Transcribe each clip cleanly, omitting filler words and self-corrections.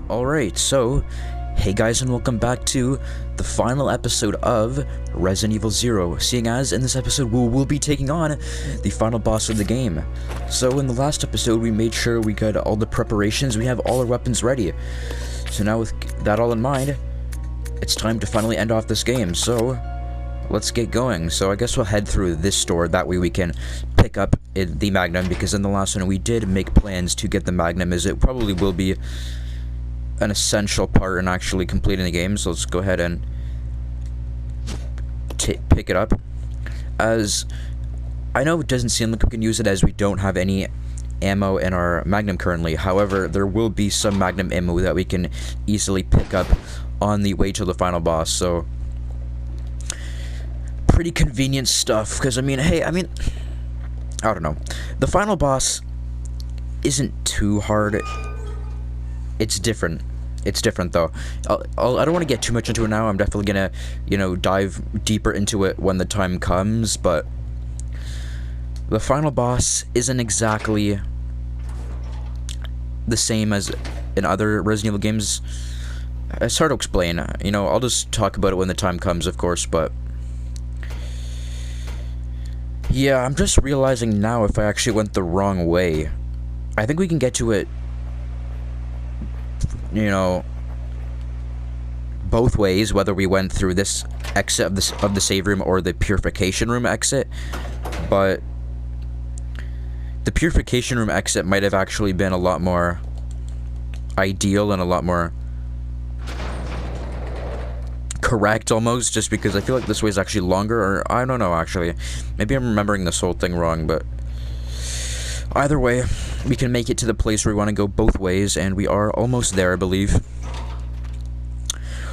Alright, so, hey guys and welcome back to the final episode of Resident Evil 0, seeing as in this episode we'll be taking on the final boss of the game. So in the last episode we made sure we got all the preparations, we have all our weapons ready. So now with that all in mind, it's time to finally end off this game, so let's get going. So I guess we'll head through this store, that way we can pick up the Magnum, because in the last one we did make plans to get the Magnum, as it probably will be an essential part in actually completing the game. So let's go ahead and pick it up. As I know it doesn't seem like we can use it, as we don't have any ammo in our Magnum currently. However, there will be some Magnum ammo that we can easily pick up on the way to the final boss. So pretty convenient stuff, because I don't know, the final boss isn't too hard. It's different though. I don't want to get too much into it now. I'm definitely gonna, dive deeper into it when the time comes, but the final boss isn't exactly the same as in other Resident Evil games. It's hard to explain. I'll just talk about it when the time comes, of course, but yeah, I'm just realizing now if I actually went the wrong way. I think we can get to it, both ways, whether we went through this exit of the save room or the purification room exit. But the purification room exit might have actually been a lot more ideal and a lot more correct, almost, just because I feel like this way is actually longer, or I don't know, actually. Maybe I'm remembering this whole thing wrong, but either way, we can make it to the place where we want to go both ways, and we are almost there, I believe.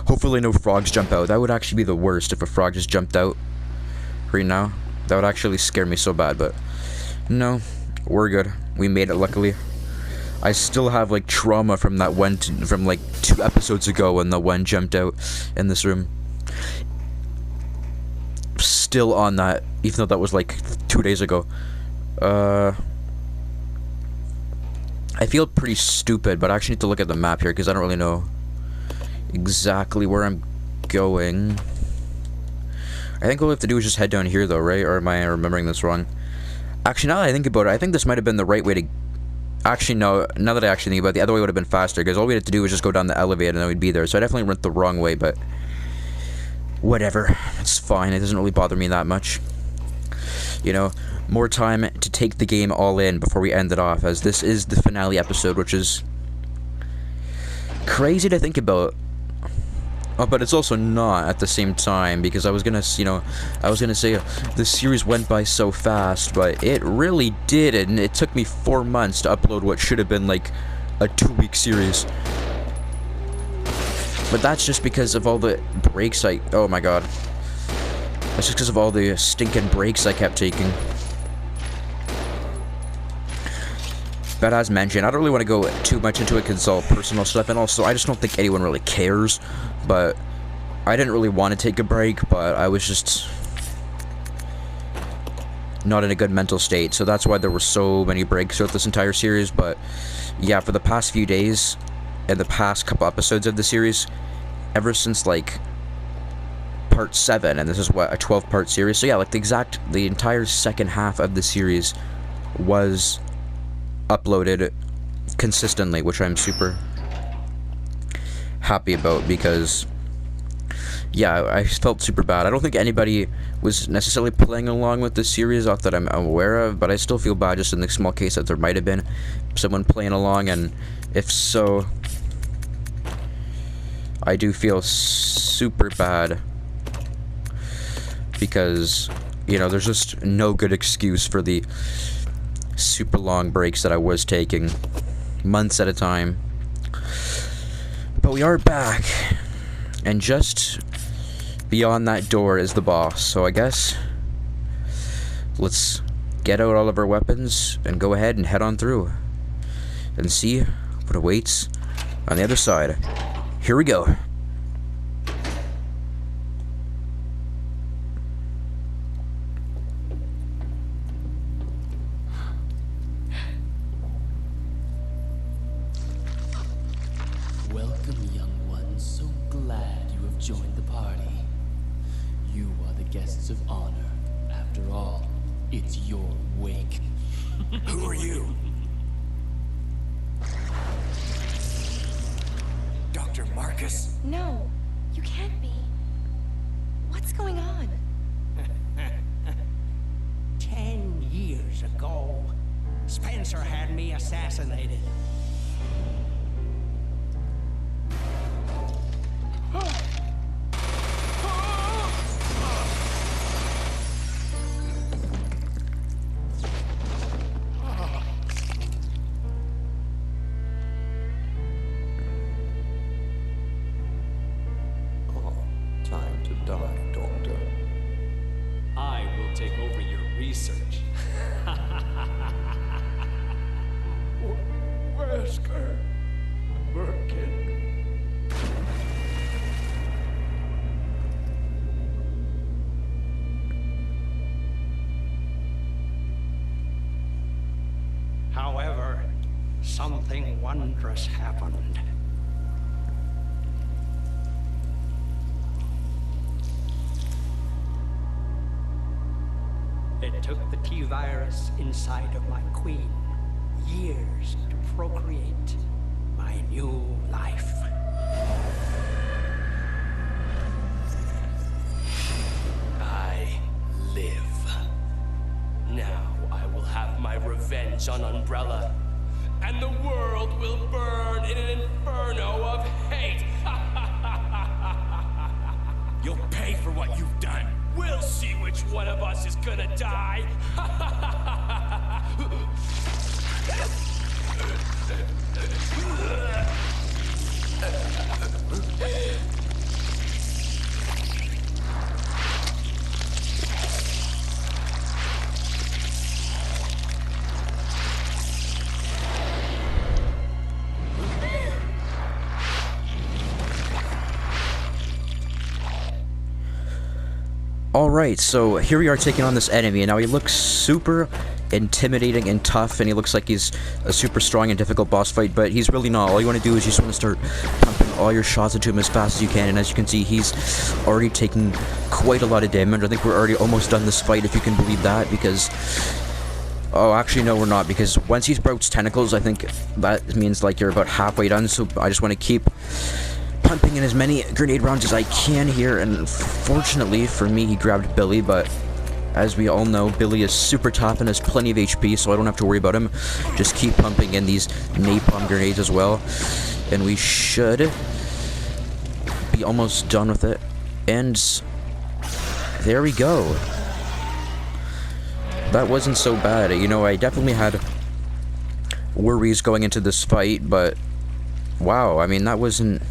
Hopefully no frogs jump out. That would actually be the worst if a frog just jumped out right now. That would actually scare me so bad, but no, we're good. We made it, luckily. I still have, like, trauma from that one, from, like, 2 episodes ago when the one jumped out in this room. Still on that, even though that was, like, 2 days ago. I feel pretty stupid, but I actually need to look at the map here, because I don't really know exactly where I'm going. I think all we have to do is just head down here, though, right? Or am I remembering this wrong? Actually, now that I think about it, I think this might have been the right way to... Actually, no, now that I actually think about it, the other way would have been faster, because all we had to do was just go down the elevator and then we'd be there. So I definitely went the wrong way, but whatever. It's fine. It doesn't really bother me that much. More time to take the game all in before we end it off, as this is the finale episode, which is crazy to think about. Oh, but it's also not at the same time, because I was gonna say the series went by so fast, but it really did, and it took me 4 months to upload what should have been like a 2-week series. But that's just because of all the breaks oh my god. That's just because of all the stinking breaks I kept taking. But as mentioned, I don't really want to go too much into it because it's all personal stuff, and also I just don't think anyone really cares. But I didn't really want to take a break, but I was just not in a good mental state, so that's why there were so many breaks throughout this entire series. But yeah, for the past few days and the past couple episodes of the series, ever since like part 7, and this is what, a 12-part series, so yeah, like the entire second half of the series was uploaded consistently, which I'm super happy about, because yeah, I felt super bad. I don't think anybody was necessarily playing along with this series, not that I'm aware of, but I still feel bad just in the small case that there might have been someone playing along, and if so, I do feel super bad, because there's just no good excuse for the super long breaks that I was taking, months at a time. But we are back, and just beyond that door is the boss, so I guess let's get out all of our weapons and go ahead and head on through and see what awaits on the other side. Here we go. Welcome, young ones. So glad you have joined the party. You are the guests of honor. After all, it's your wake. Who are you? Dr. Marcus? No, you can't be. What's going on? 10 years ago, Spencer had me assassinated. Time to die, Doctor. I will take over your research. Wesker. Birkin. However, something wondrous happened. It took the T-virus inside of my queen years to procreate my new life. I live. Now I will have my revenge on Umbrella, and the world will burn in an inferno of hate. You'll pay for what you've done. We'll see which one of us is gonna die. Alright, so here we are taking on this enemy, and now he looks super intimidating and tough, and he looks like he's a super strong and difficult boss fight, but he's really not. All you want to do is you just want to start pumping all your shots into him as fast as you can, and as you can see, he's already taking quite a lot of damage. I think we're already almost done this fight, if you can believe that, because... Oh, actually, no, we're not, because once he sprouts tentacles, I think that means, like, you're about halfway done, so I just want to keep pumping in as many grenade rounds as I can here, and fortunately for me, he grabbed Billy, but as we all know, Billy is super tough and has plenty of HP, so I don't have to worry about him. Just keep pumping in these napalm grenades as well, and we should be almost done with it. And there we go. That wasn't so bad. You know, I definitely had worries going into this fight, but wow, I mean, that wasn't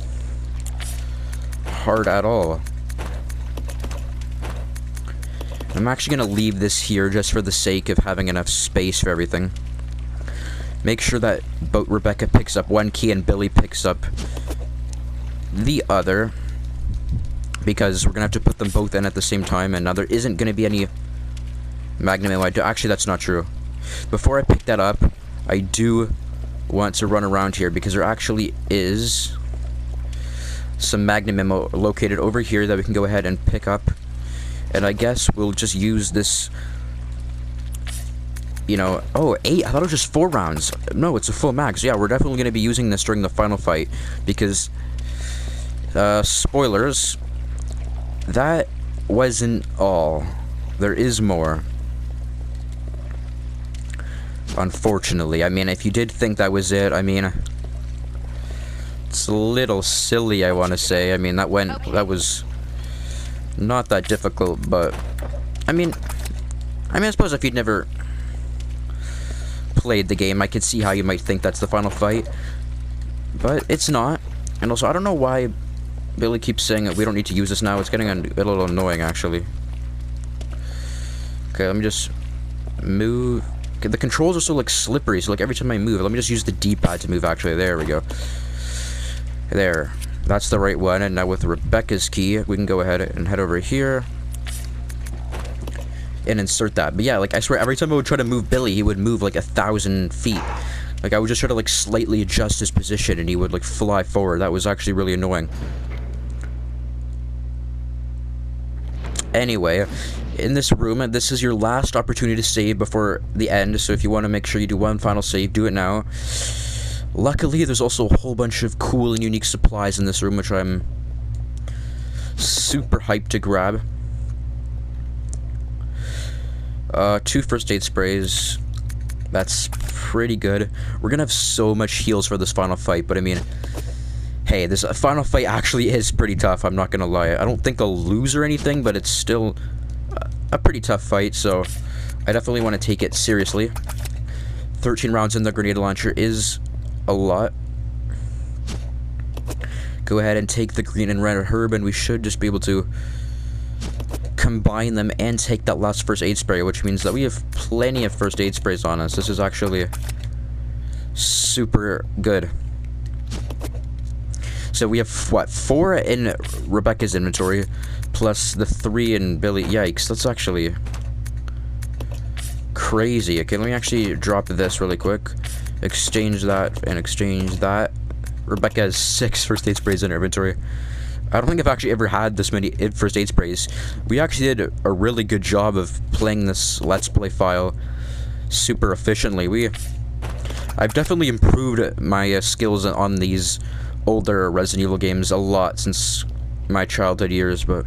hard at all. I'm actually gonna leave this here just for the sake of having enough space for everything. Make sure that both Rebecca picks up one key and Billy picks up the other, because we're gonna have to put them both in at the same time, and now there isn't gonna be any magnum ammo. Actually, that's not true. Before I pick that up, I do want to run around here, because there actually is some magnum ammo located over here that we can go ahead and pick up, and I guess we'll just use this, you know. Oh, 8, I thought it was just 4 rounds. No, it's a full mag. So yeah, we're definitely going to be using this during the final fight, because spoilers, that wasn't all. There is more, unfortunately. I mean, if you did think that was it, I mean, it's a little silly, I want to say. I mean, that was not that difficult, but I mean, I suppose if you'd never played the game, I could see how you might think that's the final fight, but it's not. And also, I don't know why Billy keeps saying that we don't need to use this now. It's getting a little annoying, actually. Okay, let me just move. Okay, the controls are so, like, slippery, so, like, every time I move, let me just use the D-pad to move, actually. There we go. There. That's the right one, and now with Rebecca's key, we can go ahead and head over here and insert that. But yeah, like, I swear, every time I would try to move Billy, he would move, like, 1,000 feet. Like, I would just try to, like, slightly adjust his position, and he would, like, fly forward. That was actually really annoying. Anyway, in this room, this is your last opportunity to save before the end, so if you want to make sure you do one final save, do it now. Luckily, there's also a whole bunch of cool and unique supplies in this room, which I'm super hyped to grab. 2 first aid sprays. That's pretty good. We're gonna have so much heals for this final fight, but I mean, hey, this final fight actually is pretty tough, I'm not gonna lie. I don't think I'll lose or anything, but it's still a pretty tough fight, so I definitely want to take it seriously. 13 rounds in the grenade launcher is a lot. Go ahead and take the green and red herb, and we should just be able to combine them and take that last first aid spray, which means that we have plenty of first aid sprays on us. This is actually super good. So we have, what, 4 in Rebecca's inventory, plus the 3 in Billy. Yikes, that's actually crazy. Okay, let me actually drop this really quick. Exchange that and exchange that. Rebecca has 6 first aid sprays in her inventory. I don't think I've actually ever had this many first aid sprays. We actually did a really good job of playing this Let's Play file super efficiently. I've definitely improved my skills on these older Resident Evil games a lot since my childhood years, but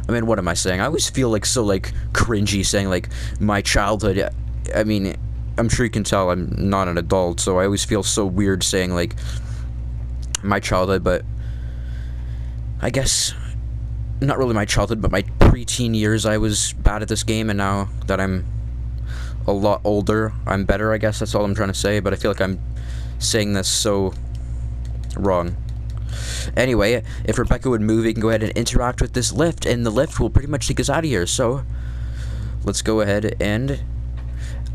I mean, what am I saying? I always feel like so like cringy saying like my childhood. I mean, I'm sure you can tell I'm not an adult, so I always feel so weird saying like my childhood, but I guess not really my childhood, but my preteen years I was bad at this game, and now that I'm a lot older, I'm better, I guess that's all I'm trying to say, but I feel like I'm saying this so wrong. Anyway, if Rebecca would move, we can go ahead and interact with this lift, and the lift will pretty much take us out of here, so let's go ahead and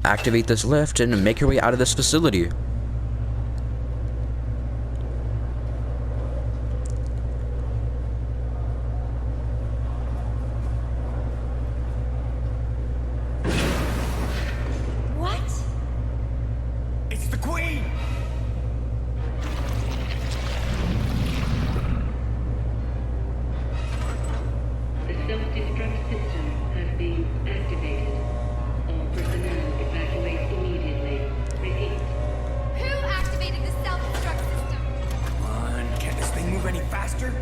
activate this lift and make our way out of this facility. What? It's the Queen! The self-destruct system has been activated. All personnel evacuate immediately. Repeat. Who activated the self-destruct system? Come on, can't this thing move any faster?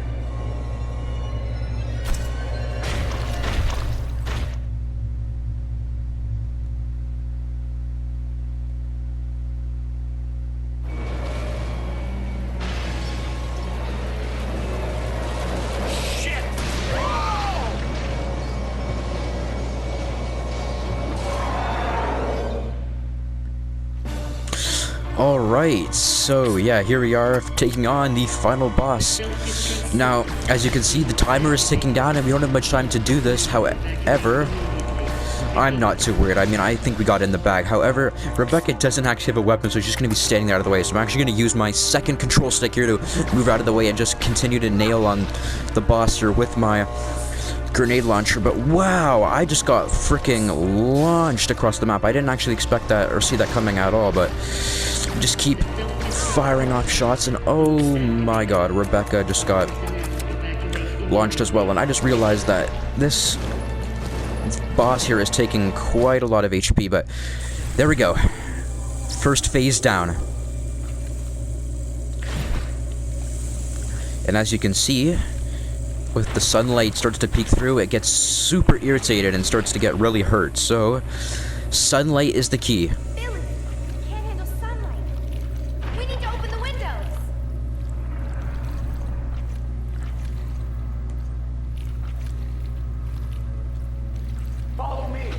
Alright, so yeah, here we are taking on the final boss. Now, as you can see, the timer is ticking down and we don't have much time to do this. However, I'm not too worried. I mean, I think we got it in the bag. However, Rebecca doesn't actually have a weapon, so she's just going to be standing there out of the way. So I'm actually going to use my second control stick here to move out of the way and just continue to nail on the boss here with my grenade launcher. But wow, I just got freaking launched across the map. I didn't actually expect that or see that coming at all, but just keep firing off shots, and oh my god, Rebecca just got launched as well. And I just realized that this boss here is taking quite a lot of HP, but there we go. First phase down. And as you can see, with the sunlight starts to peek through, it gets super irritated and starts to get really hurt. So sunlight is the key. Billy, can't handle sunlight. We need to open the windows. Follow me!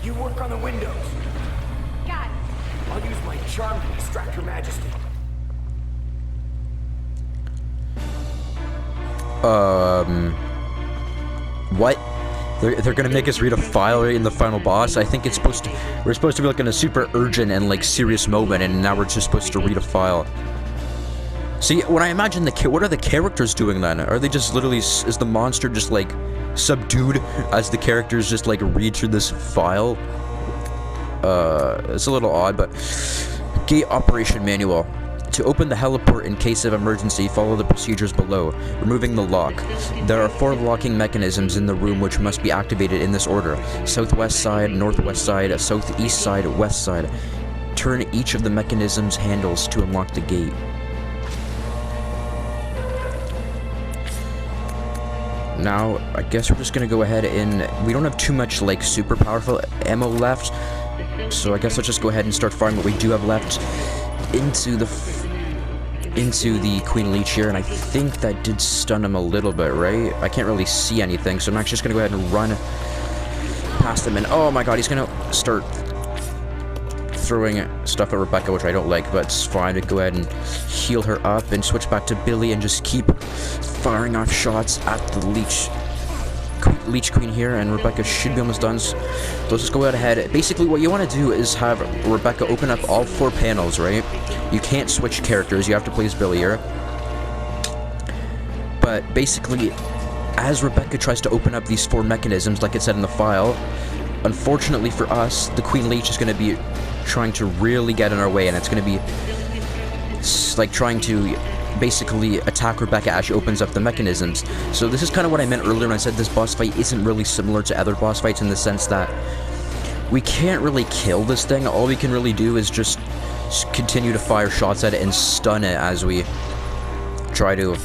You work on the windows. Got it. I'll use my charm to distract Her Majesty. What? They're gonna make us read a file in the final boss? I think it's supposed to, we're supposed to be like in a super urgent and like serious moment, and now we're just supposed to read a file. See, when I imagine what are the characters doing then? Are they just literally, is the monster just like subdued as the characters just like read through this file? It's a little odd, but gate operation manual. To open the heliport in case of emergency, follow the procedures below. Removing the lock. There are 4 locking mechanisms in the room which must be activated in this order. Southwest side, northwest side, southeast side, west side. Turn each of the mechanism's handles to unlock the gate. Now, I guess we're just gonna go ahead and... We don't have too much, like, super powerful ammo left, so I guess let's just go ahead and start firing what we do have left into the Queen Leech here, and I think that did stun him a little bit, right? I can't really see anything, so I'm actually just gonna go ahead and run past him, and oh my god, he's gonna start throwing stuff at Rebecca, which I don't like, but it's fine. To go ahead and heal her up and switch back to Billy and just keep firing off shots at the Leech Queen here, and Rebecca should be almost done. So let's just go ahead. Basically, what you want to do is have Rebecca open up all 4 panels, right? You can't switch characters. You have to play as Billy here. But basically, as Rebecca tries to open up these 4 mechanisms, like it said in the file, unfortunately for us, the Queen Leech is going to be trying to really get in our way, and it's going to be like trying to basically attack Rebecca as she opens up the mechanisms. So this is kind of what I meant earlier when I said this boss fight isn't really similar to other boss fights, in the sense that we can't really kill this thing. All we can really do is just continue to fire shots at it and stun it as we try to,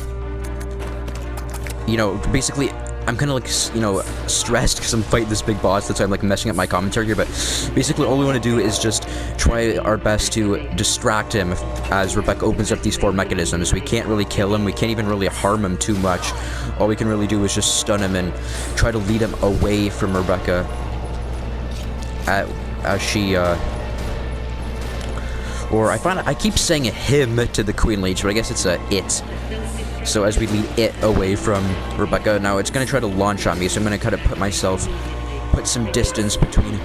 you know, basically... I'm kind of like, you know, stressed because I'm fighting this big boss. That's why I'm like messing up my commentary here. But basically, all we want to do is just try our best to distract him as Rebecca opens up these 4 mechanisms. We can't really kill him. We can't even really harm him too much. All we can really do is just stun him and try to lead him away from Rebecca as she, or I keep saying him to the Queen Leech, but I guess it's a it. So as we lead it away from Rebecca, now it's going to try to launch on me, so I'm going to kind of put some distance between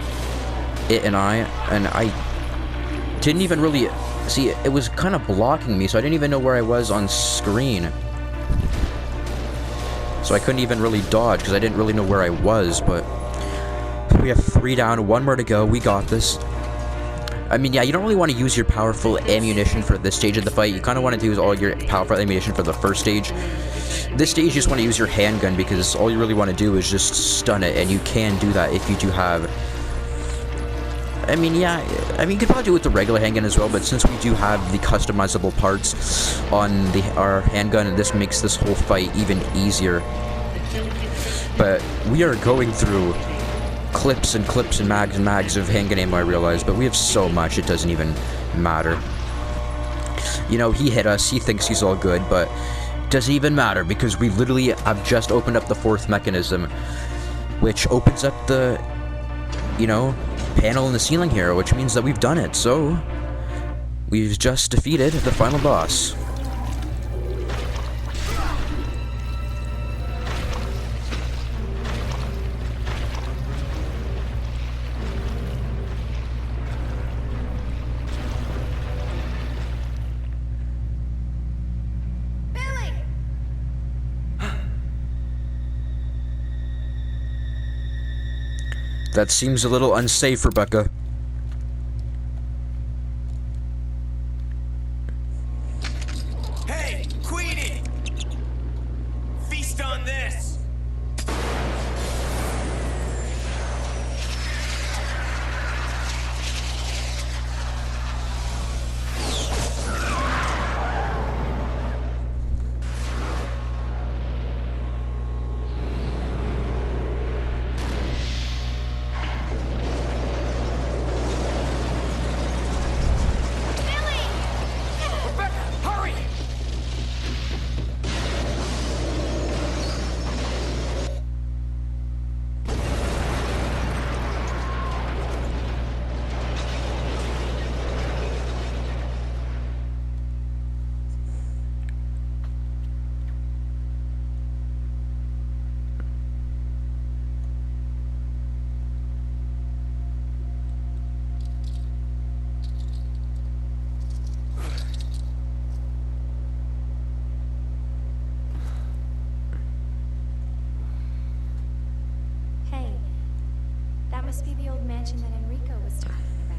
it and I didn't even really, see, it was kind of blocking me, so I didn't even know where I was on screen. So I couldn't even really dodge, because I didn't really know where I was, but we have 3 down, 1 more to go, we got this. I mean, yeah, you don't really want to use your powerful ammunition for this stage of the fight. You kind of want to use all your powerful ammunition for the first stage. This stage, you just want to use your handgun, because all you really want to do is just stun it, and you can do that if you do have... I mean, yeah, I mean, you could probably do it with the regular handgun as well, but since we do have the customizable parts on our handgun, this makes this whole fight even easier. But we are going through clips and clips and mags of handgun ammo, I realize, but we have so much it doesn't even matter. You know, he hit us, he thinks he's all good, but it doesn't even matter, because we literally have just opened up the 4th mechanism, which opens up the, you know, panel in the ceiling here, which means that we've done it. So we've just defeated the final boss. That seems a little unsafe, Rebecca. Hey, Queenie! Feast on this! must be the old mansion that Enrico was talking about.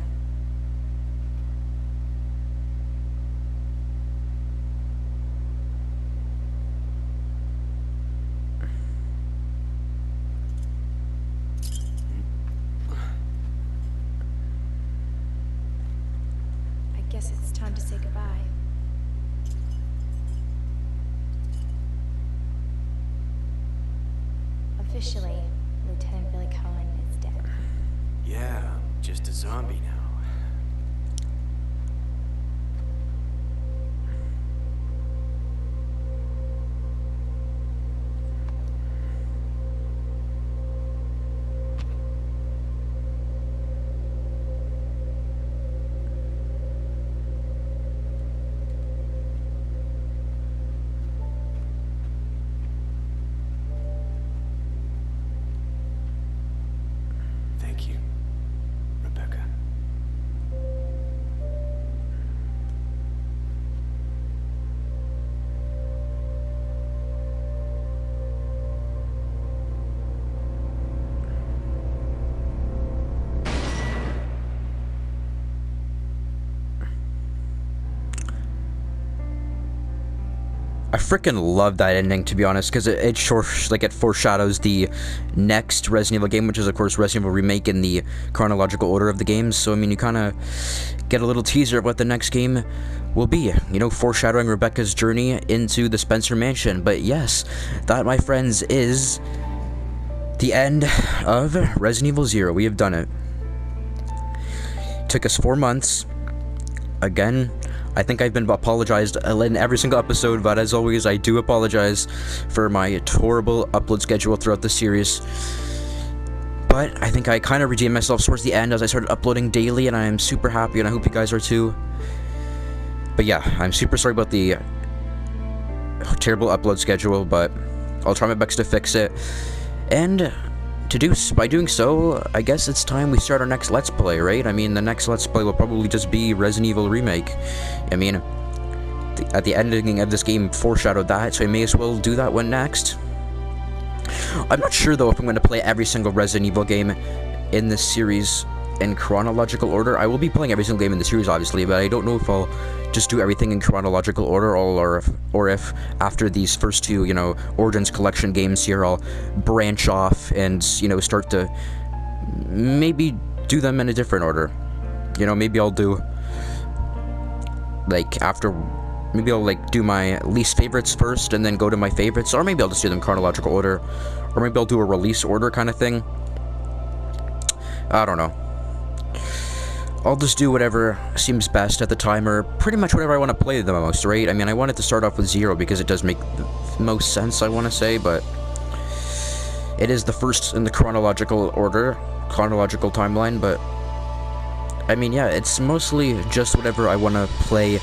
I guess it's time to say goodbye. Officially, Lieutenant Billy Cohen is dead. Yeah, I'm just a zombie now. Thank you, Rebecca. I freaking love that ending, to be honest, because it foreshadows the next Resident Evil game, which is of course Resident Evil Remake in the chronological order of the games. So I mean, you kind of get a little teaser of what the next game will be, you know, foreshadowing Rebecca's journey into the Spencer Mansion. But yes, that, my friends, is the end of Resident Evil 0. We have done it. Took us 4 months. Again, I think I've been apologized in every single episode, but as always, I do apologize for my horrible upload schedule throughout the series. But I think I kind of redeemed myself towards the end as I started uploading daily, and I am super happy, and I hope you guys are too. But yeah, I'm super sorry about the terrible upload schedule, but I'll try my best to fix it. And by doing so, I guess it's time we start our next Let's Play, right? I mean, the next Let's Play will probably just be Resident Evil Remake. I mean, at the ending of this game foreshadowed that, so I may as well do that one next. I'm not sure, though, if I'm going to play every single Resident Evil game in this series in chronological order. I will be playing every single game in the series, obviously, but I don't know if I'll just do everything in chronological order, or if after these first two, you know, Origins Collection games here, I'll branch off and, you know, start to maybe do them in a different order. You know, maybe I'll do, like, maybe I'll, like, do my least favorites first and then go to my favorites, or maybe I'll just do them chronological order, or maybe I'll do a release order kind of thing. I don't know. I'll just do whatever seems best at the time, or pretty much whatever I want to play the most, right? I mean, I wanted to start off with 0 because it does make the most sense, I want to say, but it is the first in the chronological timeline, but I mean, yeah, it's mostly just whatever I want to play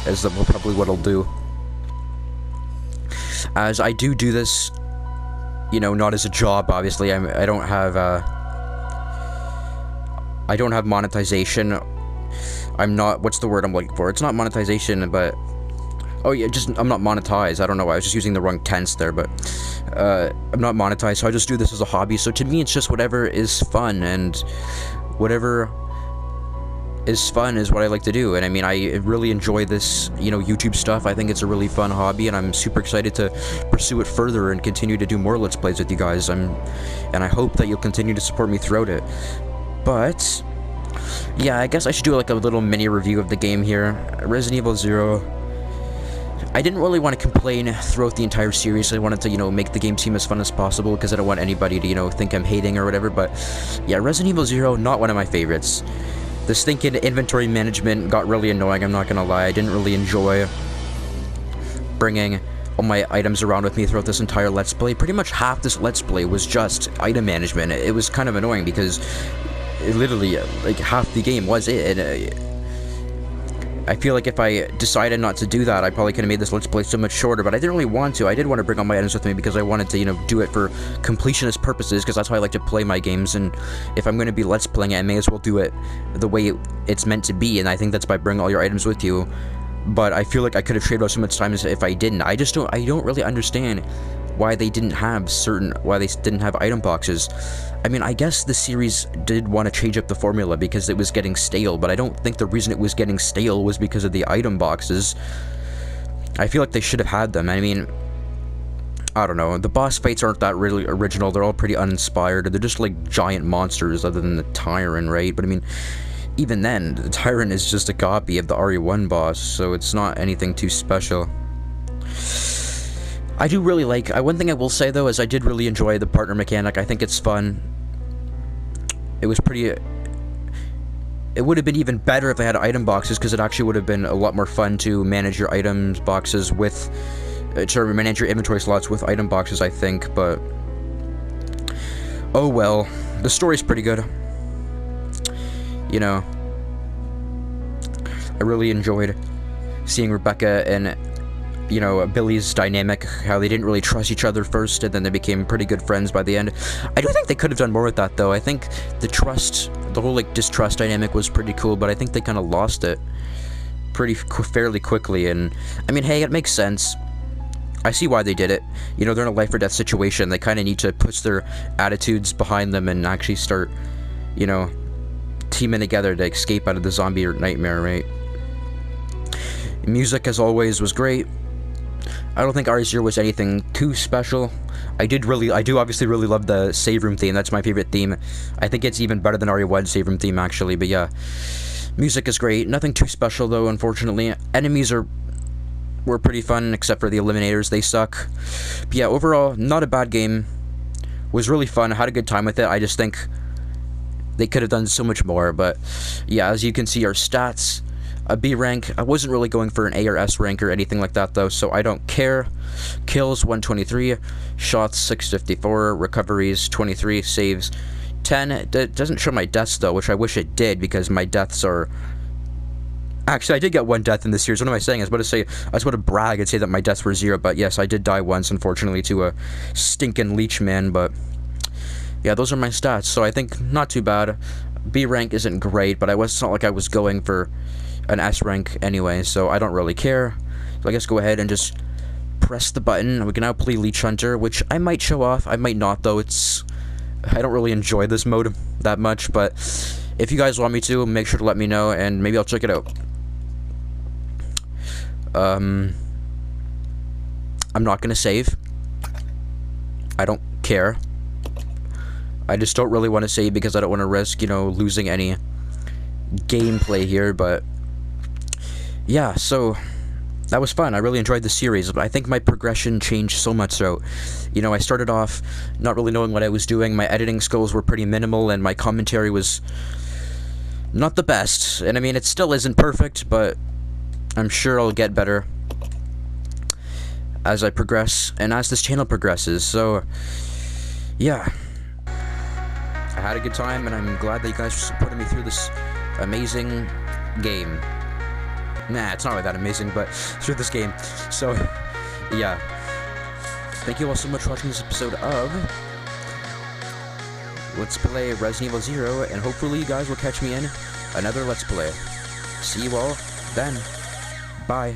is probably what I'll do. As I do this, you know, not as a job, obviously. I don't have monetization. I'm not, what's the word I'm looking for? It's not monetization, but, oh yeah, I'm not monetized. I don't know why, I was just using the wrong tense there, but, I'm not monetized, so I just do this as a hobby. So to me, it's just whatever is fun, and whatever is fun is what I like to do. And I mean, I really enjoy this, you know, YouTube stuff. I think it's a really fun hobby, and I'm super excited to pursue it further and continue to do more Let's Plays with you guys. And I hope that you'll continue to support me throughout it. But yeah, I guess I should do like a little mini review of the game here. Resident Evil 0. I didn't really want to complain throughout the entire series. I wanted to, you know, make the game seem as fun as possible because I don't want anybody to, you know, think I'm hating or whatever. But yeah, Resident Evil 0, not one of my favorites. The stinking inventory management got really annoying, I'm not gonna lie. I didn't really enjoy bringing all my items around with me throughout this entire Let's Play. Pretty much half this Let's Play was just item management. It was kind of annoying because literally, like, half the game was it, and I feel like if I decided not to do that, I probably could have made this Let's Play so much shorter, but I didn't really want to. I did want to bring all my items with me because I wanted to, you know, do it for completionist purposes, because that's how I like to play my games, and if I'm going to be Let's Playing it, I may as well do it the way it's meant to be, and I think that's by bringing all your items with you. But I feel like I could have shaved off so much time if I didn't. I don't really understand why they didn't have item boxes. I mean, I guess the series did want to change up the formula because it was getting stale, but I don't think the reason it was getting stale was because of the item boxes. I feel like they should have had them. I mean, I don't know, the boss fights aren't that really original, they're all pretty uninspired, they're just like giant monsters other than the Tyrant, right? But I mean, even then, the Tyrant is just a copy of the RE1 boss, so it's not anything too special. I do really like, one thing I will say though is I did really enjoy the partner mechanic. I think it's fun. It was pretty, it would have been even better if they had item boxes, because it actually would have been a lot more fun to manage your items boxes with, to manage your inventory slots with item boxes, I think, but oh well, the story's pretty good. You know, I really enjoyed seeing Rebecca and, you know, Billy's dynamic, how they didn't really trust each other first, and then they became pretty good friends by the end. I do think they could have done more with that, though. I think the whole, like, distrust dynamic was pretty cool, but I think they kind of lost it fairly quickly, and, I mean, hey, it makes sense. I see why they did it. You know, they're in a life or death situation. They kind of need to push their attitudes behind them and actually start, you know, teaming together to escape out of the zombie nightmare, right? Music, as always, was great. I don't think RE0 was anything too special. I do obviously really love the save room theme. That's my favorite theme. I think it's even better than RE1 save room theme, actually, but yeah. Music is great. Nothing too special, though, unfortunately. Enemies were pretty fun, except for the Eliminators. They suck. But yeah, overall, not a bad game. Was really fun. I had a good time with it. I just think they could have done so much more. But yeah, as you can see, our stats, a B rank. I wasn't really going for an A or S rank or anything like that, though, so I don't care. Kills 123, shots 654, recoveries 23, saves 10. It doesn't show my deaths, though, which I wish it did, because my deaths are... Actually, I did get one death in this series. What am I saying? I was about to brag and say that my deaths were 0, but yes, I did die once, unfortunately, to a stinking leech man, but yeah, those are my stats, so I think not too bad. B rank isn't great, but it's not like I was going for an S rank anyway, so I don't really care. So I guess go ahead and just press the button. We can now play Leech Hunter, which I might show off, I might not, though. I don't really enjoy this mode that much, but if you guys want me to, make sure to let me know, and maybe I'll check it out. I'm not gonna save. I don't care. I just don't really want to save because I don't want to risk, you know, losing any gameplay here, but yeah, so that was fun. I really enjoyed the series. I think my progression changed so much, so, you know, I started off not really knowing what I was doing. My editing skills were pretty minimal, and my commentary was not the best. And I mean, it still isn't perfect, but I'm sure I'll get better as I progress and as this channel progresses. So yeah, I had a good time, and I'm glad that you guys are supporting me through this amazing game. Nah, it's not really that amazing, but through this game. So yeah, thank you all so much for watching this episode of Let's Play Resident Evil 0, and hopefully you guys will catch me in another Let's Play. See you all then. Bye.